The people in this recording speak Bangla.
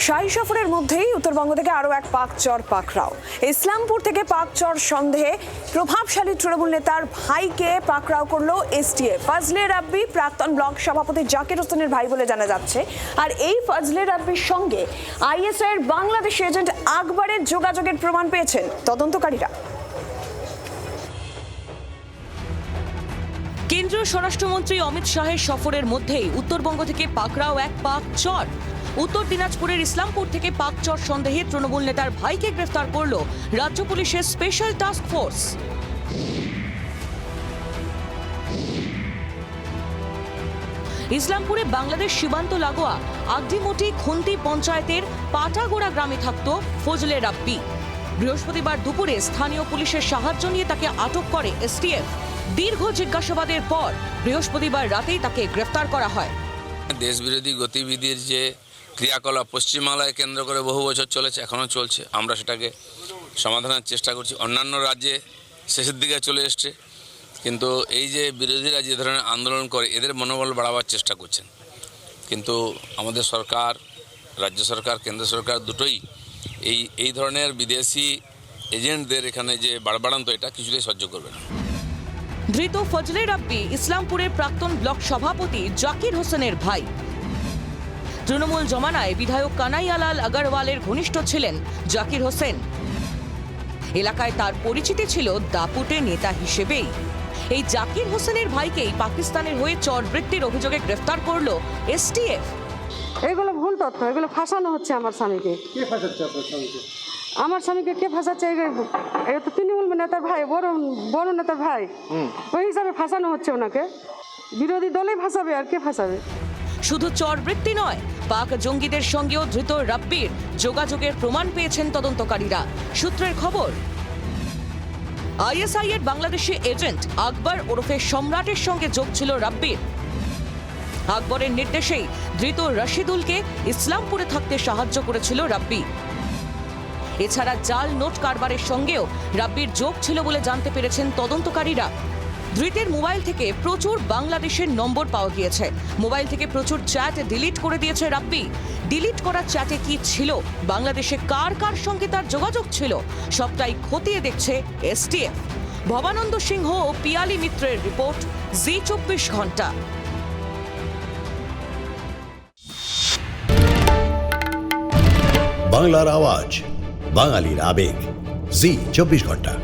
শাহী সফরের মধ্যেই উত্তরবঙ্গ থেকে আরও এক পাকচর পাকড়াও। ইসলামপুর থেকে পাকচর সন্দেহে প্রভাবশালী তৃণমূল নেতার ভাইকে পাকড়াও করলো এসটিএফ। ফজলে রাব্বি প্রাক্তন ব্লক সভাপতি জাকির হোসেনের ভাই বলে জানা যাচ্ছে। আর এই ফজলে রাব্বির সঙ্গে আইএসআই এর বাংলাদেশ এজেন্ট আকবরের যোগাযোগের প্রমাণ পেয়েছেন তদন্তকারীরা। কেন্দ্রীয় স্বরাষ্ট্রমন্ত্রী অমিত শাহের সফরের মধ্যেই উত্তরবঙ্গ থেকে পাকড়াও এক পাকচর। উত্তর দিনাজপুরের ইসলামপুর থেকে পাকচর সন্দেহে তৃণমূল নেতার ভাইকে গ্রেফতার করল রাজ্য পুলিশের স্পেশাল টাস্ক ফোর্স। ইসলামপুরে বাংলাদেশ সীমান্ত লাগোয়া আগডিমোটি খুন্তি পঞ্চায়েতের পাটাগোড়া গ্রামে থাকত ফজলে রাব্বি। বৃহস্পতিবার দুপুরে স্থানীয় পুলিশের সাহায্য নিয়ে তাকে আটক করে এসটিএফ। দীর্ঘ জিজ্ঞাসাবাদের পর বৃহস্পতিবার রাতেই তাকে গ্রেফতার করা হয়। দেশবিরোধী গতিবিধির যে ক্রিয়াকলাপ পশ্চিমবাংলায় কেন্দ্র করে বহু বছর চলেছে, এখনও চলছে। আমরা সেটাকে সমাধানের চেষ্টা করছি। অন্যান্য রাজ্যে শেষের দিকে চলে এসছে, কিন্তু এই যে বিরোধীরা যে ধরনের আন্দোলন করে এদের মনোবল বাড়াবার চেষ্টা করছেন। কিন্তু আমাদের সরকার, রাজ্য সরকার, কেন্দ্র সরকার দুটোই এই ধরনের বিদেশি এজেন্টদের এখানে যে বাড়বাড়ান্ত, এটা কিছুতেই সহ্য করবে না। ধৃত ফজলে রাব্বি ইসলামপুরের প্রাক্তন ব্লক সভাপতি জাকির হোসেনের ভাই। তৃণমূল জমানায় বিধায়ক কানাইয়ালাল আগরওয়ালের ঘনিষ্ঠ ছিলেন জাকির হোসেন। এলাকায় তার পরিচিতি ছিল দাপুটে নেতা হিসেবেই। এই জাকির হোসেনের ভাইকেই পাকিস্তানের হয়ে চরবৃত্তির অভিযোগে গ্রেফতার করল এসটিএফ। এগুলো ভুল তথ্য, এগুলো ফাঁসানো হচ্ছে আমার স্বামীকে। কে ফাঁসাচ্ছে আপনার স্বামীকে? আমার স্বামীকে কে ফাঁসাচ্ছে? এটা তো তৃণমূল নেতার ভাই, বড় নেতার ভাই, ওই হিসাবে ফাঁসানো হচ্ছে ওনাকে। বিরোধী দলেই ফাঁসাবে, আর কে ফাঁসাবে? শুধু চরবৃত্তি নয়, পাক জঙ্গিদের সঙ্গেও ধৃত রাব্বির যোগাযোগের প্রমাণ পেয়েছেন তদন্তকারীরা। সূত্রের খবর, আইএসআই এর বাংলাদেশি এজেন্ট আকবর ওরফে সম্রাটের সঙ্গে যোগ ছিল রাব্বির। আকবরের নির্দেশেই ধৃত রশিদুলকে ইসলামপুরে থাকতে সাহায্য করেছিল রাব্বি। এছাড়া জাল নোট কারবারের সঙ্গেও রাব্বির যোগ ছিল বলে জানতে পেরেছেন তদন্তকারীরা। ধৃতের মোবাইল থেকে প্রচুর বাংলাদেশের নম্বর পাওয়া গিয়েছে। মোবাইল থেকে প্রচুর চ্যাট ডিলিট করে দিয়েছে রাব্বি। ডিলিট করা চ্যাটে কি ছিল, বাংলাদেশে কার কার সঙ্গে তার যোগাযোগ ছিল, সবটাই খতিয়ে দেখছে এসটিএফ। ভবানন্দ সিংহ ও পিয়ালি মিত্রের রিপোর্ট, জি24 ঘন্টা। বাংলার আওয়াজ, বাঙালির আবেগ, জি24 ঘন্টা।